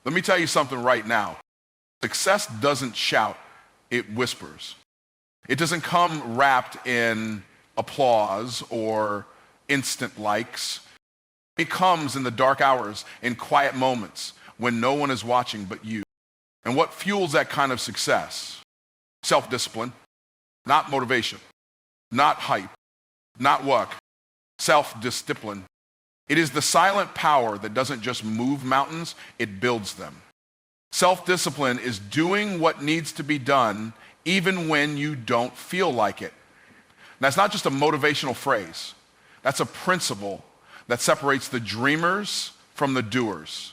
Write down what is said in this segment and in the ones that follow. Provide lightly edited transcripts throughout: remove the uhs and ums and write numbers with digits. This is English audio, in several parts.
Let me tell you something right now. Success doesn't shout, it whispers. It doesn't come wrapped in applause or instant likes. It comes in the dark hours, in quiet moments when no one is watching but you. And what fuels that kind of success? Self-discipline, not motivation, not hype, not luck. Self-discipline. It is the silent power that doesn't just move mountains, it builds them. Self-discipline is doing what needs to be done even when you don't feel like it. That's not just a motivational phrase. That's a principle that separates the dreamers from the doers.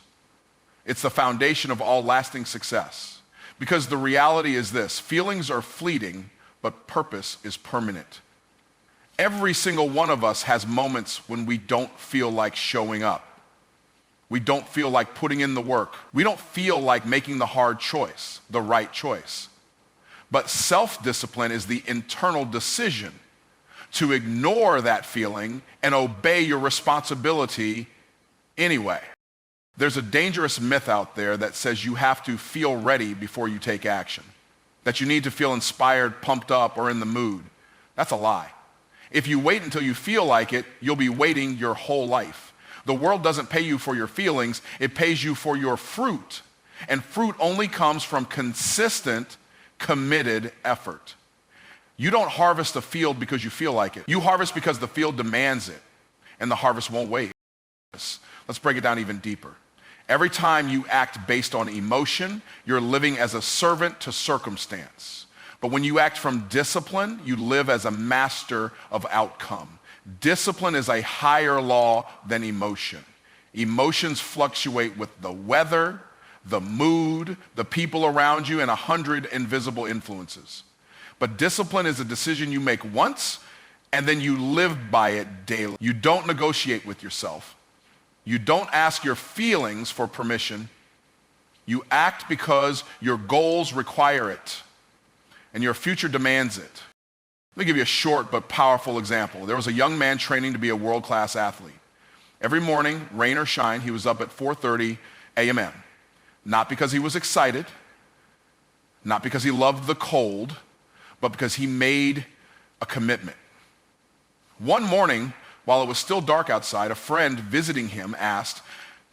It's the foundation of all lasting success. Because the reality is this: feelings are fleeting, but purpose is permanent. Every single one of us has moments when we don't feel like showing up. We don't feel like putting in the work. We don't feel like making the hard choice, the right choice. But self-discipline is the internal decision to ignore that feeling and obey your responsibility anyway. There's a dangerous myth out there that says you have to feel ready before you take action, that you need to feel inspired, pumped up, or in the mood. That's a lie. If you wait until you feel like it, you'll be waiting your whole life. The world doesn't pay you for your feelings, it pays you for your fruit. And fruit only comes from consistent, committed effort. You don't harvest a field because you feel like it. You harvest because the field demands it, and the harvest won't wait. Let's break it down even deeper. Every time you act based on emotion, you're living as a servant to circumstance. But when you act from discipline, you live as a master of outcome. Discipline is a higher law than emotion. Emotions fluctuate with the weather, the mood, the people around you, and 100 invisible influences. But discipline is a decision you make once, and then you live by it daily. You don't negotiate with yourself. You don't ask your feelings for permission. You act because your goals require it, and your future demands it. Let me give you a short but powerful example. There was a young man training to be a world-class athlete. Every morning, rain or shine, he was up at 4:30 a.m. Not because he was excited, not because he loved the cold, but because he made a commitment. One morning, while it was still dark outside, a friend visiting him asked,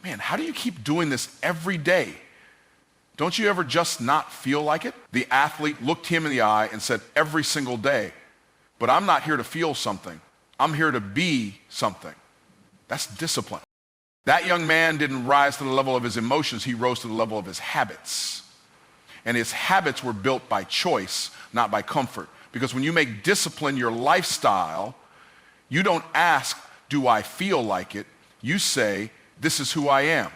"Man, how do you keep doing this every day? Don't you ever just not feel like it?" The athlete looked him in the eye and said, "Every single day. But I'm not here to feel something. I'm here to be something." That's discipline. That young man didn't rise to the level of his emotions. He rose to the level of his habits. And his habits were built by choice, not by comfort. Because when you make discipline your lifestyle, you don't ask, "Do I feel like it?" You say, "This is who I am."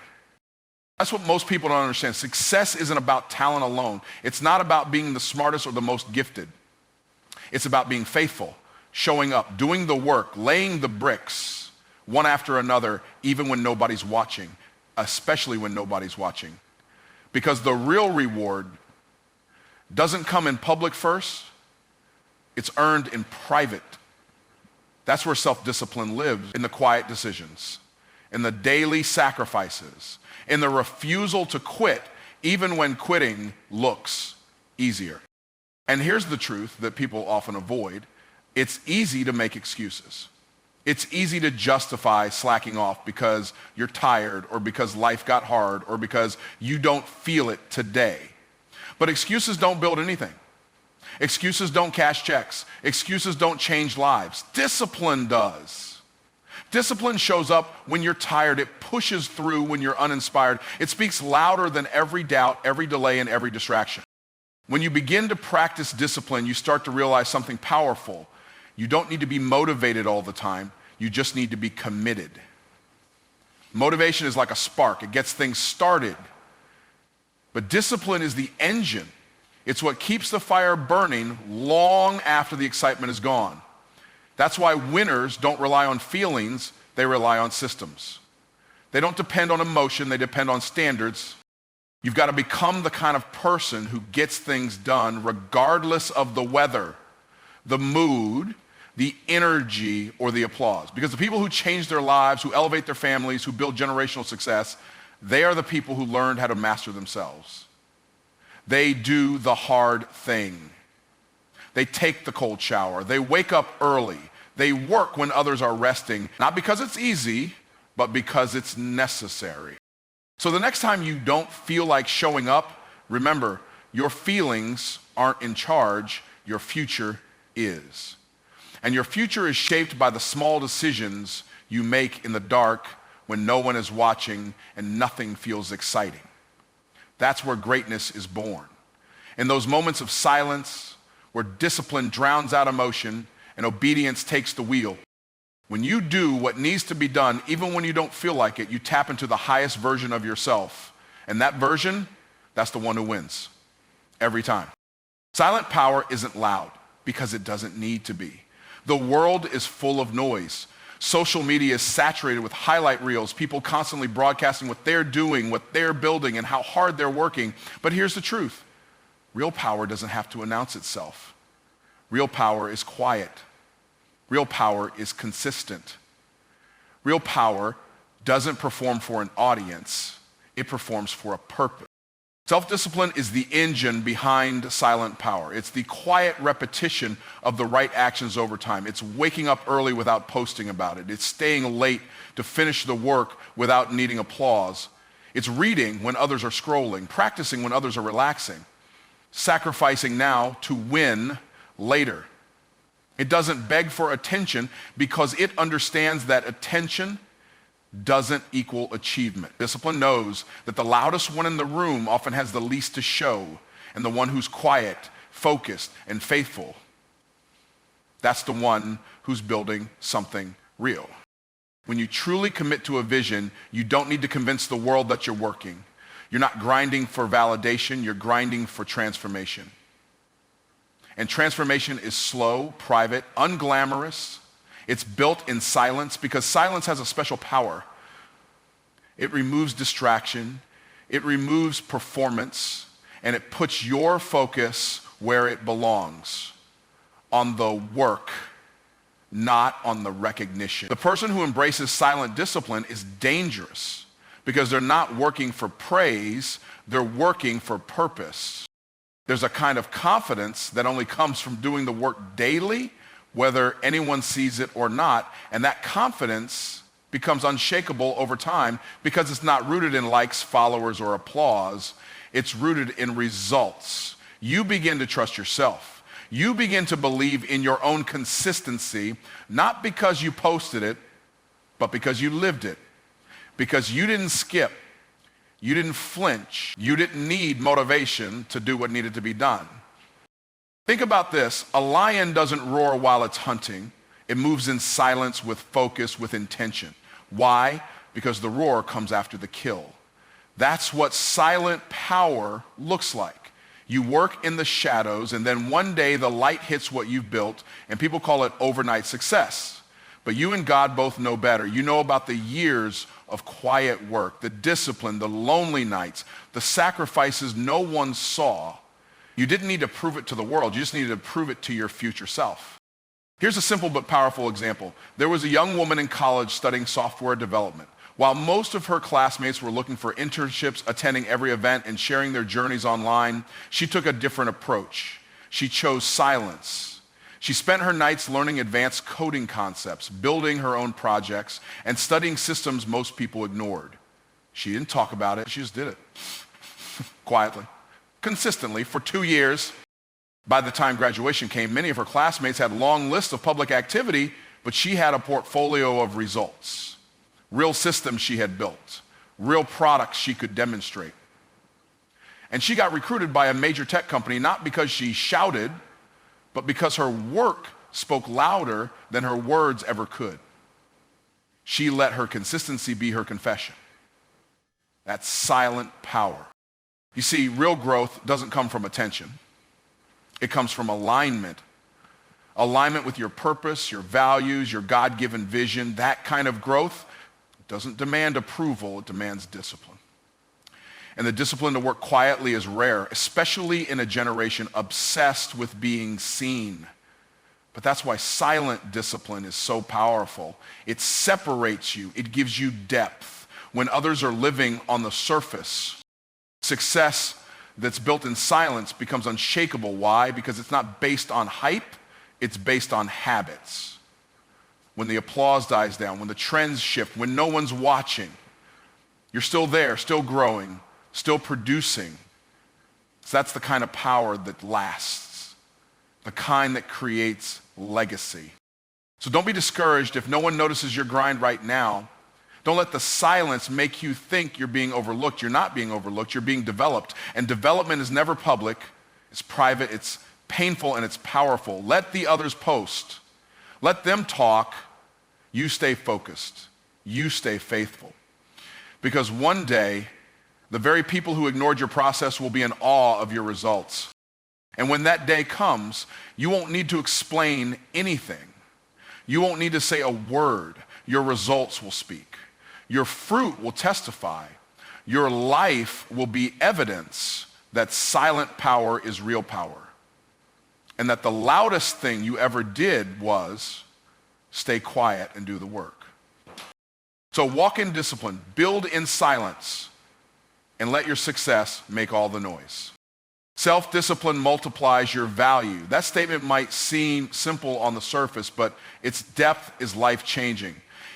That's what most people don't understand. Success isn't about talent alone. It's not about being the smartest or the most gifted. It's about being faithful, showing up, doing the work, laying the bricks, one after another, even when nobody's watching, especially when nobody's watching. Because the real reward doesn't come in public first, it's earned in private. That's where self-discipline lives, in the quiet decisions, in the daily sacrifices, in the refusal to quit, even when quitting looks easier. And here's the truth that people often avoid. It's easy to make excuses. It's easy to justify slacking off because you're tired, or because life got hard, or because you don't feel it today. But excuses don't build anything. Excuses don't cash checks. Excuses don't change lives. Discipline does. Discipline shows up when you're tired. It pushes through when you're uninspired. It speaks louder than every doubt, every delay, and every distraction. When you begin to practice discipline, you start to realize something powerful. You don't need to be motivated all the time. You just need to be committed. Motivation is like a spark. It gets things started. But discipline is the engine. It's what keeps the fire burning long after the excitement is gone. That's why winners don't rely on feelings, they rely on systems. They don't depend on emotion, they depend on standards. You've got to become the kind of person who gets things done regardless of the weather, the mood, the energy, or the applause. Because the people who change their lives, who elevate their families, who build generational success, They are the people who learned how to master themselves. They do the hard thing. They take the cold shower. They wake up early. They work when others are resting, not because it's easy, but because it's necessary. So the next time you don't feel like showing up, remember, your feelings aren't in charge, your future is. And your future is shaped by the small decisions you make in the dark when no one is watching and nothing feels exciting. That's where greatness is born. In those moments of silence, where discipline drowns out emotion and obedience takes the wheel. When you do what needs to be done, even when you don't feel like it, you tap into the highest version of yourself. And that version, that's the one who wins. Every time. Silent power isn't loud because it doesn't need to be. The world is full of noise. Social media is saturated with highlight reels, people constantly broadcasting what they're doing, what they're building, and how hard they're working. But here's the truth. Real power doesn't have to announce itself. Real power is quiet. Real power is consistent. Real power doesn't perform for an audience. It performs for a purpose. Self-discipline is the engine behind silent power. It's the quiet repetition of the right actions over time. It's waking up early without posting about it. It's staying late to finish the work without needing applause. It's reading when others are scrolling, practicing when others are relaxing, sacrificing now to win later. It doesn't beg for attention because it understands that attention doesn't equal achievement. Discipline knows that the loudest one in the room often has the least to show, and the one who's quiet, focused, and faithful, that's the one who's building something real. When you truly commit to a vision, you don't need to convince the world that you're working. You're not grinding for validation, you're grinding for transformation. And transformation is slow, private, unglamorous. It's built in silence because silence has a special power. It removes distraction, it removes performance, and it puts your focus where it belongs, on the work, not on the recognition. The person who embraces silent discipline is dangerous because they're not working for praise, they're working for purpose. There's a kind of confidence that only comes from doing the work daily, whether anyone sees it or not, and that confidence becomes unshakable over time because it's not rooted in likes, followers, or applause. It's rooted in results. You begin to trust yourself. You begin to believe in your own consistency, not because you posted it, but because you lived it. Because you didn't skip, you didn't flinch, you didn't need motivation to do what needed to be done. Think about this. A lion doesn't roar while it's hunting. It moves in silence with focus, with intention. Why? Because the roar comes after the kill. That's what silent power looks like. You work in the shadows, and then one day the light hits what you've built, and people call it overnight success. But you and God both know better. You know about the years of quiet work, the discipline, the lonely nights, the sacrifices no one saw. You didn't need to prove it to the world. You just needed to prove it to your future self. Here's a simple but powerful example. There was a young woman in college studying software development. While most of her classmates were looking for internships, attending every event, and sharing their journeys online, she took a different approach. She chose silence. She spent her nights learning advanced coding concepts, building her own projects, and studying systems most people ignored. She didn't talk about it, she just did it. Quietly. Consistently for 2 years. By the time graduation came, many of her classmates had long lists of public activity, but she had a portfolio of results. Real systems she had built, real products she could demonstrate. And she got recruited by a major tech company, not because she shouted, but because her work spoke louder than her words ever could. She let her consistency be her confession. That's silent power. You see, real growth doesn't come from attention. It comes from alignment. Alignment with your purpose, your values, your God-given vision. That kind of growth doesn't demand approval, it demands discipline. And the discipline to work quietly is rare, especially in a generation obsessed with being seen. But that's why silent discipline is so powerful. It separates you. It gives you depth. when others are living on the surface. Success that's built in silence becomes unshakable. Why? Because it's not based on hype, it's based on habits. When the applause dies down, when the trends shift, when no one's watching, you're still there, still growing, still producing. So that's the kind of power that lasts, the kind that creates legacy. So don't be discouraged if no one notices your grind right now. Don't let the silence make you think you're being overlooked. You're not being overlooked, you're being developed. And development is never public, it's private, it's painful, and it's powerful. Let the others post. Let them talk. You stay focused. You stay faithful. Because one day, the very people who ignored your process will be in awe of your results. And when that day comes, you won't need to explain anything. You won't need to say a word. Your results will speak. Your fruit will testify. Your life will be evidence that silent power is real power. And that the loudest thing you ever did was stay quiet and do the work. So walk in discipline, build in silence, and let your success make all the noise. Self-discipline multiplies your value. That statement might seem simple on the surface, but its depth is life-changing.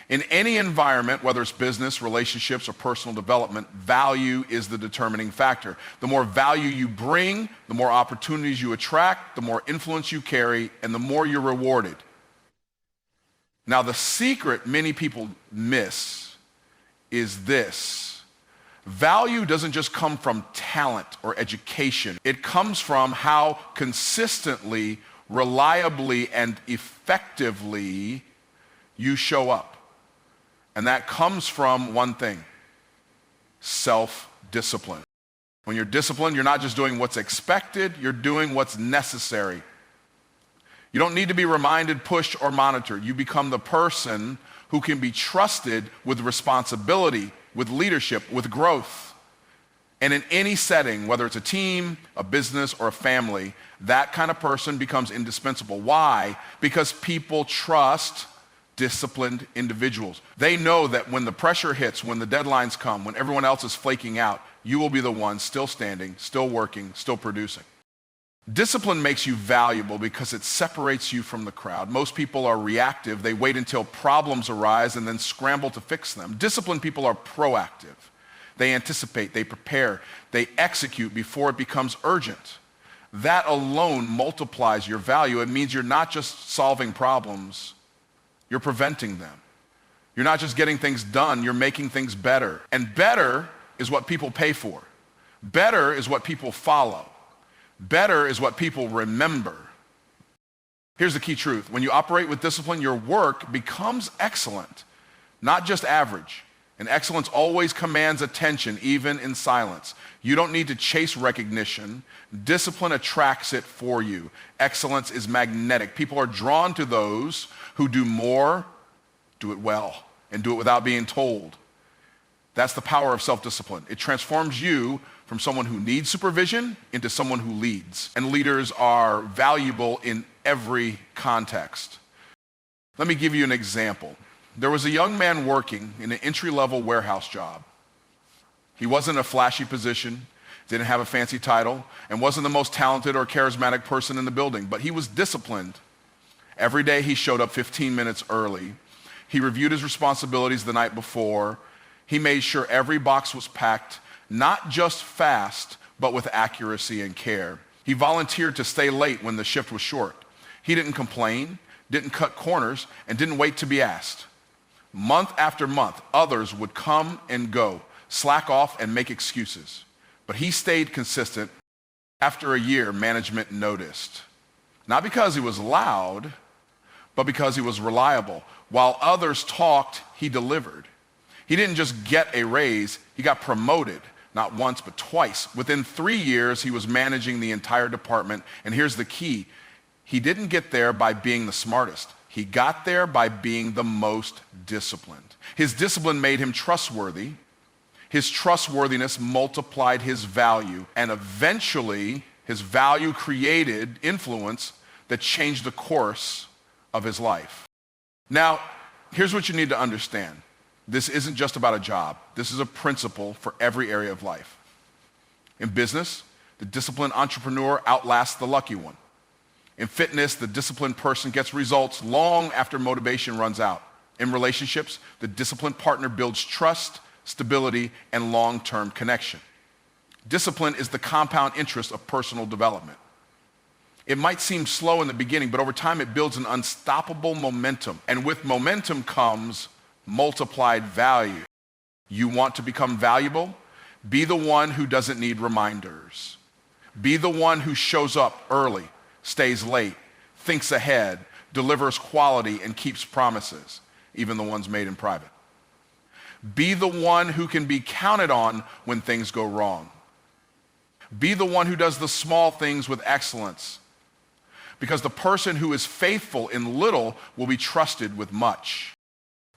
In any environment, whether it's business, relationships, or personal development, value is the determining factor. The more value you bring, the more opportunities you attract, the more influence you carry, and the more you're rewarded. Now, the secret many people miss is this. Value doesn't just come from talent or education. It comes from how consistently, reliably, and effectively you show up. And that comes from one thing: self-discipline. When you're disciplined, you're not just doing what's expected, you're doing what's necessary. You don't need to be reminded, pushed, or monitored. You become the person who can be trusted with responsibility, with leadership, with growth. And in any setting, whether it's a team, a business, or a family, that kind of person becomes indispensable. Why? Because people trust disciplined individuals. They know that when the pressure hits, when the deadlines come, when everyone else is flaking out, you will be the one still standing, still working, still producing. Discipline makes you valuable because it separates you from the crowd. Most people are reactive. They wait until problems arise and then scramble to fix them. Disciplined people are proactive. They anticipate, they prepare, they execute before it becomes urgent. That alone multiplies your value. It means you're not just solving problems, you're preventing them. You're not just getting things done, you're making things better. And better is what people pay for. Better is what people follow. Better is what people remember. Here's the key truth. When you operate with discipline, your work becomes excellent, not just average. And excellence always commands attention, even in silence. You don't need to chase recognition. Discipline attracts it for you. Excellence is magnetic. People are drawn to those who do more, do it well, and do it without being told. That's the power of self-discipline. It transforms you from someone who needs supervision into someone who leads. And leaders are valuable in every context. Let me give you an example. There was a young man working in an entry-level warehouse job. He wasn't a flashy position, didn't have a fancy title, and wasn't the most talented or charismatic person in the building, but he was disciplined. Every day he showed up 15 minutes early. He reviewed his responsibilities the night before. He made sure every box was packed, not just fast, but with accuracy and care. He volunteered to stay late when the shift was short. He didn't complain, didn't cut corners, and didn't wait to be asked. Month after month, others would come and go, slack off and make excuses. But he stayed consistent. After a year, management noticed. Not because he was loud, but because he was reliable. While others talked, he delivered. He didn't just get a raise, he got promoted, not once, but twice. Within 3 years, he was managing the entire department. And here's the key. He didn't get there by being the smartest. He got there by being the most disciplined. His discipline made him trustworthy. His trustworthiness multiplied his value. And eventually, his value created influence that changed the course of his life. Now, here's what you need to understand. This isn't just about a job. This is a principle for every area of life. In business, the disciplined entrepreneur outlasts the lucky one. In fitness, the disciplined person gets results long after motivation runs out. In relationships, the disciplined partner builds trust, stability, and long-term connection. Discipline is the compound interest of personal development. It might seem slow in the beginning, but over time it builds an unstoppable momentum. And with momentum comes multiplied value. You want to become valuable? Be the one who doesn't need reminders. Be the one who shows up early, stays late, thinks ahead, delivers quality, and keeps promises, even the ones made in private. Be the one who can be counted on when things go wrong. Be the one who does the small things with excellence, because the person who is faithful in little will be trusted with much.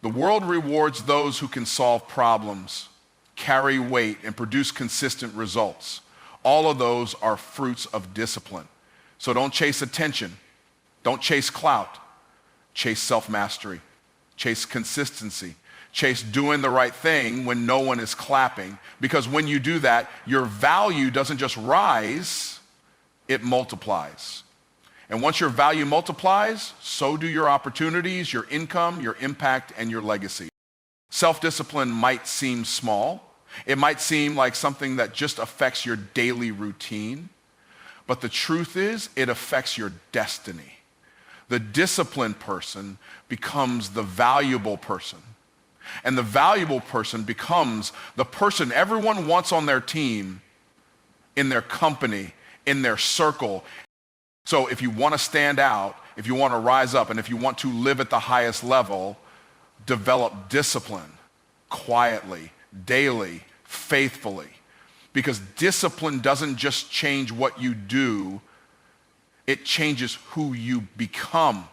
The world rewards those who can solve problems, carry weight, and produce consistent results. All of those are fruits of discipline. So don't chase attention. Don't chase clout. Chase self-mastery. Chase consistency. Chase doing the right thing when no one is clapping. Because when you do that, your value doesn't just rise, it multiplies. And once your value multiplies, so do your opportunities, your income, your impact, and your legacy. Self-discipline might seem small. It might seem like something that just affects your daily routine. But the truth is, it affects your destiny. The disciplined person becomes the valuable person. And the valuable person becomes the person everyone wants on their team, in their company, in their circle. So if you want to stand out, if you want to rise up, and if you want to live at the highest level, develop discipline quietly, daily, faithfully. Because discipline doesn't just change what you do, it changes who you become.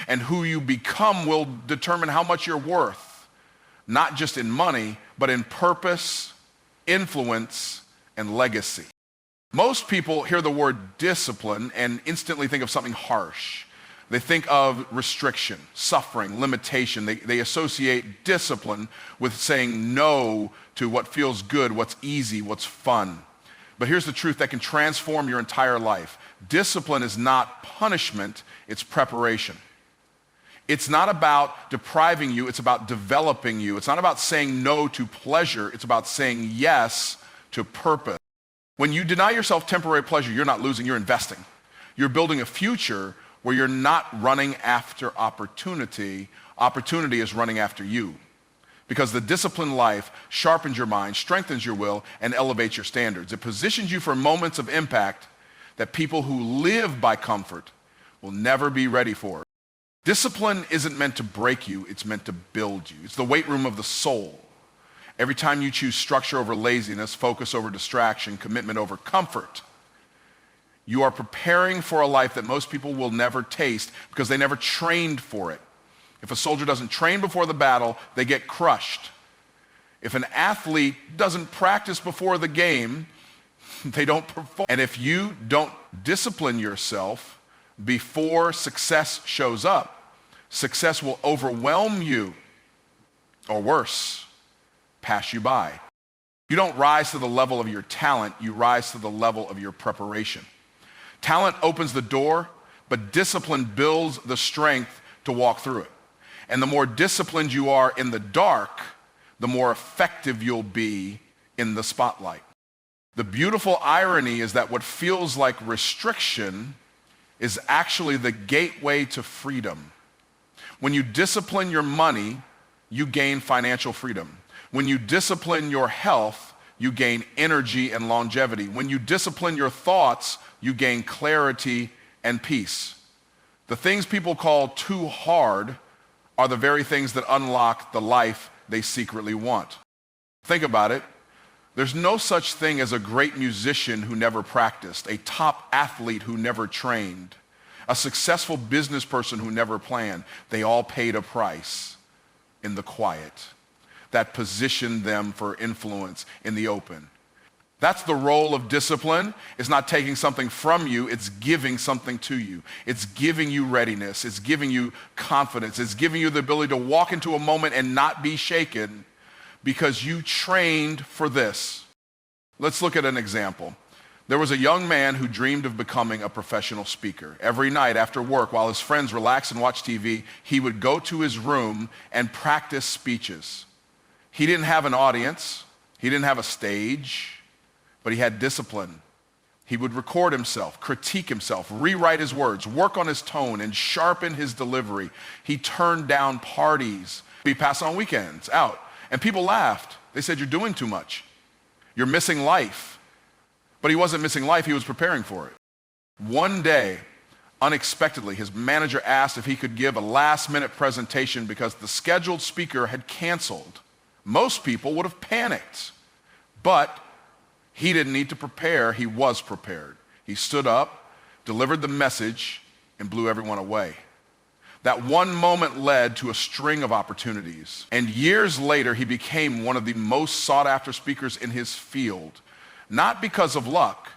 And who you become will determine how much you're worth, not just in money, but in purpose, influence, and legacy. Most people hear the word discipline and instantly think of something harsh. They think of restriction, suffering, limitation. They associate discipline with saying no to what feels good, what's easy, what's fun. But here's the truth that can transform your entire life. Discipline is not punishment, it's preparation. It's not about depriving you, it's about developing you. It's not about saying no to pleasure, it's about saying yes to purpose. When you deny yourself temporary pleasure, you're not losing, you're investing. You're building a future where you're not running after opportunity. Opportunity is running after you. Because the disciplined life sharpens your mind, strengthens your will, and elevates your standards. It positions you for moments of impact that people who live by comfort will never be ready for. Discipline isn't meant to break you, it's meant to build you. It's the weight room of the soul. Every time you choose structure over laziness, focus over distraction, commitment over comfort, you are preparing for a life that most people will never taste because they never trained for it. If a soldier doesn't train before the battle, they get crushed. If an athlete doesn't practice before the game, they don't perform. And if you don't discipline yourself before success shows up, success will overwhelm you, or worse, pass you by. You don't rise to the level of your talent, you rise to the level of your preparation. Talent opens the door, but discipline builds the strength to walk through it. And the more disciplined you are in the dark, the more effective you'll be in the spotlight. The beautiful irony is that what feels like restriction is actually the gateway to freedom. When you discipline your money, you gain financial freedom. When you discipline your health, you gain energy and longevity. When you discipline your thoughts, you gain clarity and peace. The things people call too hard are the very things that unlock the life they secretly want. Think about it. There's no such thing as a great musician who never practiced, a top athlete who never trained, a successful business person who never planned. They all paid a price in the quiet that positioned them for influence in the open. That's the role of discipline. It's not taking something from you, it's giving something to you. It's giving you readiness, it's giving you confidence, it's giving you the ability to walk into a moment and not be shaken because you trained for this. Let's look at an example. There was a young man who dreamed of becoming a professional speaker. Every night after work, while his friends relaxed and watched TV, he would go to his room and practice speeches. He didn't have an audience, he didn't have a stage, but he had discipline. He would record himself, critique himself, rewrite his words, work on his tone, and sharpen his delivery. He turned down parties. He passed on weekends out, and people laughed. They said, "You're doing too much. You're missing life." But he wasn't missing life, he was preparing for it. One day, unexpectedly, his manager asked if he could give a last-minute presentation because the scheduled speaker had canceled. Most people would have panicked, but he didn't need to prepare, he was prepared. He stood up, delivered the message, and blew everyone away. That one moment led to a string of opportunities. And years later, he became one of the most sought-after speakers in his field. Not because of luck,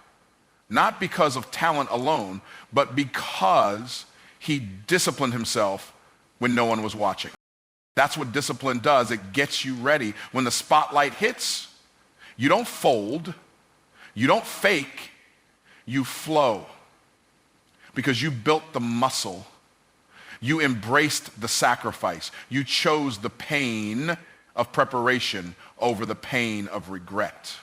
not because of talent alone, but because he disciplined himself when no one was watching. That's what discipline does. It gets you ready. When the spotlight hits, you don't fold, you don't fake, you flow. Because you built the muscle. You embraced the sacrifice. You chose the pain of preparation over the pain of regret.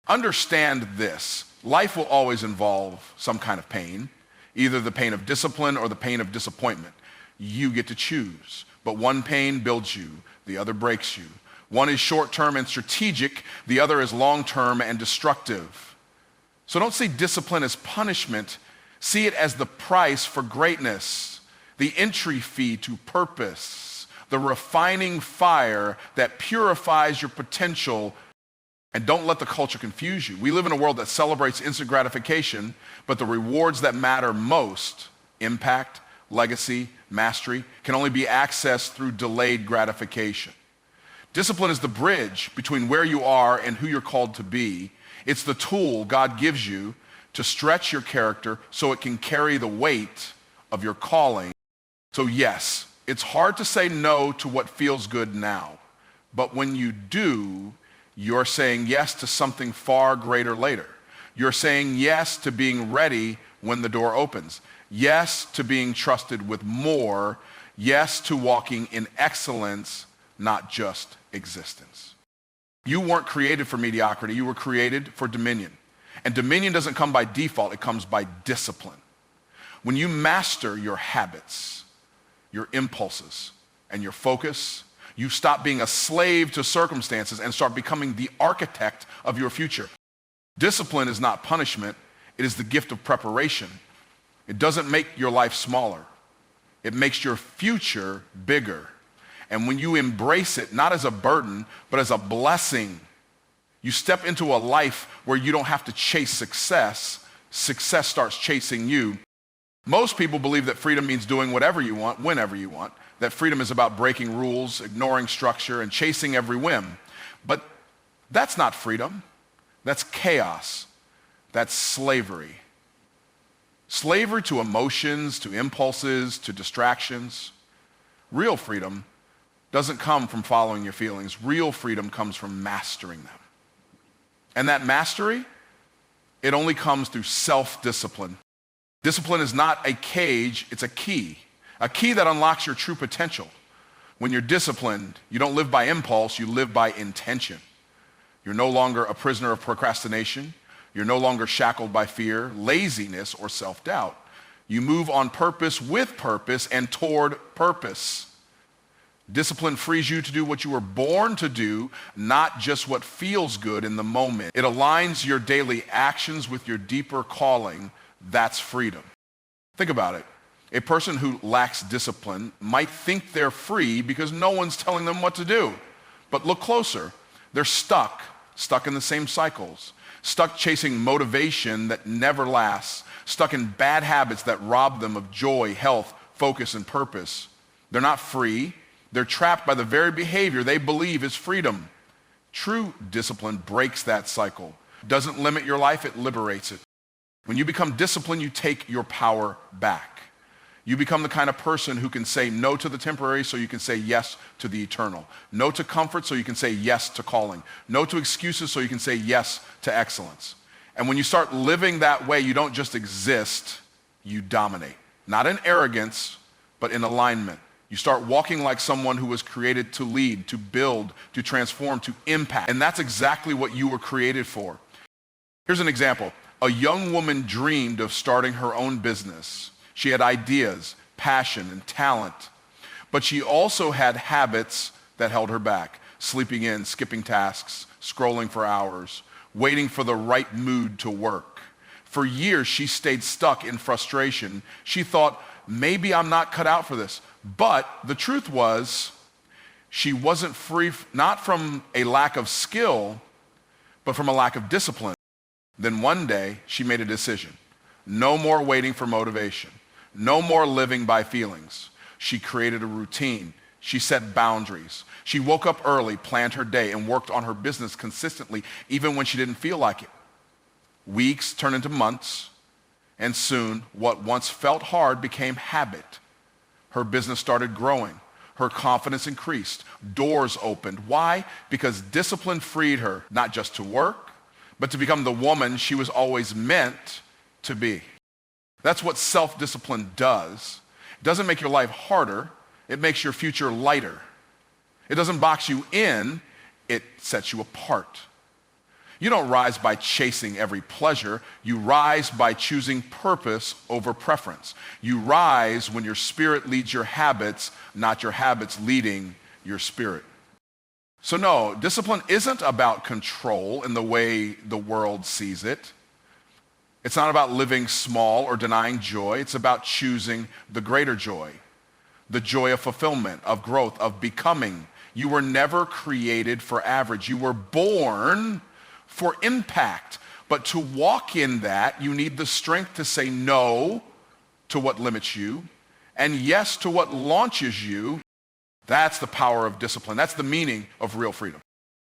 Understand this. Life will always involve some kind of pain, either the pain of discipline or the pain of disappointment. You get to choose. But one pain builds you, the other breaks you. One is short-term and strategic, the other is long-term and destructive. So don't see discipline as punishment. See it as the price for greatness, the entry fee to purpose, the refining fire that purifies your potential. And don't let the culture confuse you. We live in a world that celebrates instant gratification, but the rewards that matter most, impact, legacy, mastery, can only be accessed through delayed gratification. Discipline is the bridge between where you are and who you're called to be. It's the tool God gives you to stretch your character so it can carry the weight of your calling. So yes, it's hard to say no to what feels good now, but when you do, you're saying yes to something far greater later. You're saying yes to being ready when the door opens. Yes to being trusted with more. Yes to walking in excellence, not just existence. You weren't created for mediocrity. You were created for dominion. And dominion doesn't come by default. It comes by discipline. When you master your habits, your impulses, and your focus, you stop being a slave to circumstances and start becoming the architect of your future. Discipline is not punishment. It is the gift of preparation. It doesn't make your life smaller. It makes your future bigger. And when you embrace it, not as a burden, but as a blessing, you step into a life where you don't have to chase success. Success starts chasing you. Most people believe that freedom means doing whatever you want, whenever you want. That freedom is about breaking rules, ignoring structure, and chasing every whim. But that's not freedom. That's chaos. That's slavery. Slavery to emotions, to impulses, to distractions. Real freedom doesn't come from following your feelings. Real freedom comes from mastering them. And that mastery, it only comes through self-discipline. Discipline is not a cage, it's a key that unlocks your true potential. When you're disciplined, you don't live by impulse, you live by intention. You're no longer a prisoner of procrastination. You're no longer shackled by fear, laziness, or self-doubt. You move on purpose, with purpose, and toward purpose. Discipline frees you to do what you were born to do, not just what feels good in the moment. It aligns your daily actions with your deeper calling. That's freedom. Think about it. A person who lacks discipline might think they're free because no one's telling them what to do. But look closer. They're stuck in the same cycles, stuck chasing motivation that never lasts, stuck in bad habits that rob them of joy, health, focus, and purpose. They're not free. They're trapped by the very behavior they believe is freedom. True discipline breaks that cycle. doesn't limit your life, it liberates it. When you become disciplined, you take your power back. You become the kind of person who can say no to the temporary so you can say yes to the eternal. No to comfort so you can say yes to calling. No to excuses so you can say yes to excellence. And when you start living that way, you don't just exist, you dominate. Not in arrogance, but in alignment. You start walking like someone who was created to lead, to build, to transform, to impact. And that's exactly what you were created for. Here's an example. A young woman dreamed of starting her own business. She had ideas, passion, and talent, but she also had habits that held her back. Sleeping in, skipping tasks, scrolling for hours, waiting for the right mood to work. For years, she stayed stuck in frustration. She thought, maybe I'm not cut out for this. But the truth was, she wasn't free, not from a lack of skill, but from a lack of discipline. Then one day, she made a decision. No more waiting for motivation. No more living by feelings. She created a routine. She set boundaries. She woke up early, planned her day, and worked on her business consistently, even when she didn't feel like it. Weeks turned into months, and soon, what once felt hard became habit. Her business started growing. Her confidence increased. Doors opened. Why? Because discipline freed her, not just to work, but to become the woman she was always meant to be. That's what self-discipline does. It doesn't make your life harder. It makes your future lighter. It doesn't box you in. It sets you apart. You don't rise by chasing every pleasure. You rise by choosing purpose over preference. You rise when your spirit leads your habits, not your habits leading your spirit. So no, discipline isn't about control in the way the world sees it. It's not about living small or denying joy. It's about choosing the greater joy, the joy of fulfillment, of growth, of becoming. You were never created for average. You were born for impact. But to walk in that, you need the strength to say no to what limits you and yes to what launches you. That's the power of discipline. That's the meaning of real freedom.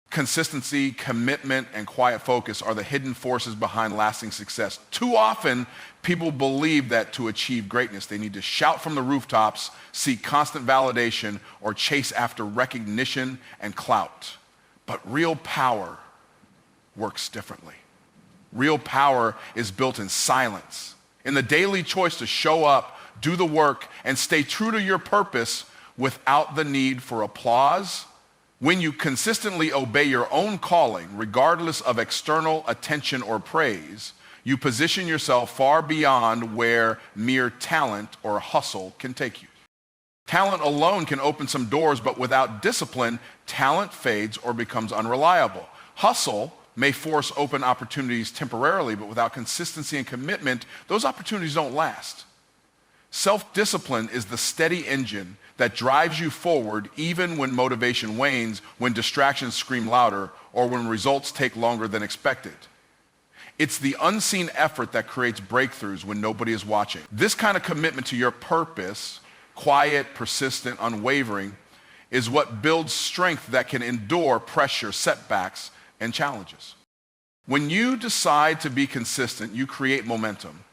Consistency, commitment, and quiet focus are the hidden forces behind lasting success. Too often, people believe that to achieve greatness, they need to shout from the rooftops, seek constant validation, or chase after recognition and clout. But real power works differently. Real power is built in silence, in the daily choice to show up, do the work, and stay true to your purpose without the need for applause. When you consistently obey your own calling, regardless of external attention or praise, you position yourself far beyond where mere talent or hustle can take you. Talent alone can open some doors, but without discipline, talent fades or becomes unreliable. Hustle may force open opportunities temporarily, but without consistency and commitment, those opportunities don't last. Self-discipline is the steady engine that drives you forward even when motivation wanes, when distractions scream louder, or when results take longer than expected. It's the unseen effort that creates breakthroughs when nobody is watching. This kind of commitment to your purpose, quiet, persistent, unwavering, is what builds strength that can endure pressure, setbacks, and challenges. When you decide to be consistent, you create momentum.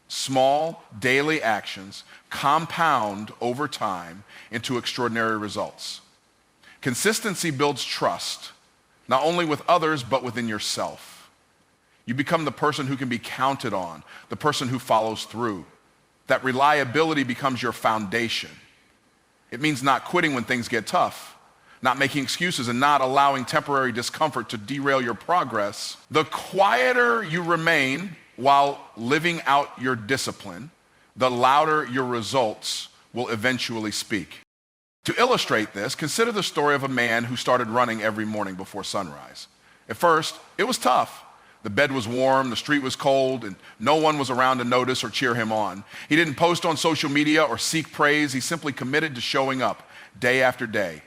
Small daily actions compound over time into extraordinary results. Consistency builds trust, not only with others, but within yourself. You become the person who can be counted on, the person who follows through. That reliability becomes your foundation. It means not quitting when things get tough, not making excuses, and not allowing temporary discomfort to derail your progress. The quieter you remain while living out your discipline, the louder your results will eventually speak. To illustrate this, consider the story of a man who started running every morning before sunrise. At first, it was tough. The bed was warm, the street was cold, and no one was around to notice or cheer him on. He didn't post on social media or seek praise. He simply committed to showing up day after day.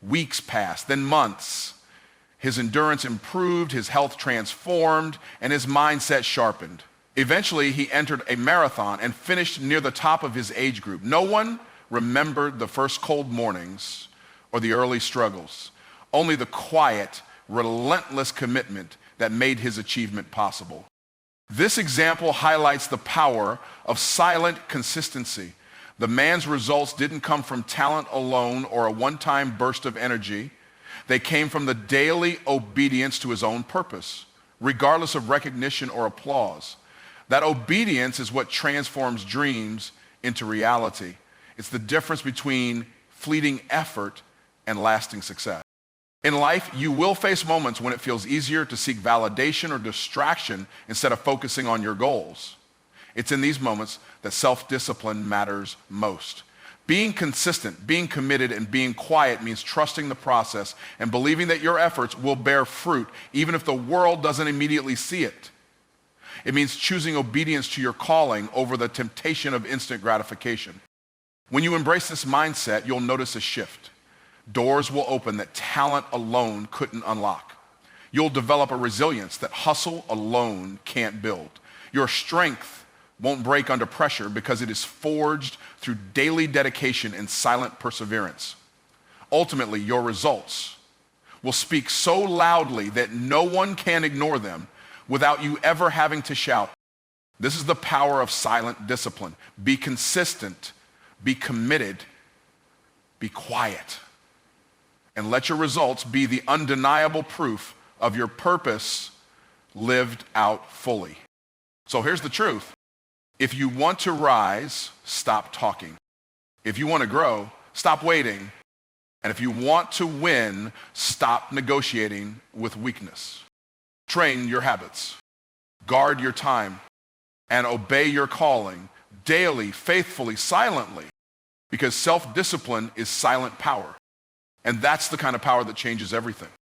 Weeks passed, then months. His endurance improved, his health transformed, and his mindset sharpened. Eventually, he entered a marathon and finished near the top of his age group. No one remembered the first cold mornings or the early struggles, only the quiet, relentless commitment that made his achievement possible. This example highlights the power of silent consistency. The man's results didn't come from talent alone or a one-time burst of energy. They came from the daily obedience to his own purpose, regardless of recognition or applause. That obedience is what transforms dreams into reality. It's the difference between fleeting effort and lasting success. In life, you will face moments when it feels easier to seek validation or distraction instead of focusing on your goals. It's in these moments that self-discipline matters most. Being consistent, being committed, and being quiet means trusting the process and believing that your efforts will bear fruit even if the world doesn't immediately see it. It means choosing obedience to your calling over the temptation of instant gratification. When you embrace this mindset, you'll notice a shift. Doors will open that talent alone couldn't unlock. You'll develop a resilience that hustle alone can't build. Your strength won't break under pressure because it is forged through daily dedication and silent perseverance. Ultimately, your results will speak so loudly that no one can ignore them without you ever having to shout. This is the power of silent discipline. Be consistent, be committed, be quiet, and let your results be the undeniable proof of your purpose lived out fully. So here's the truth. If you want to rise, stop talking. If you want to grow, stop waiting. And if you want to win, stop negotiating with weakness. Train your habits, guard your time, and obey your calling daily, faithfully, silently, because self-discipline is silent power. And that's the kind of power that changes everything.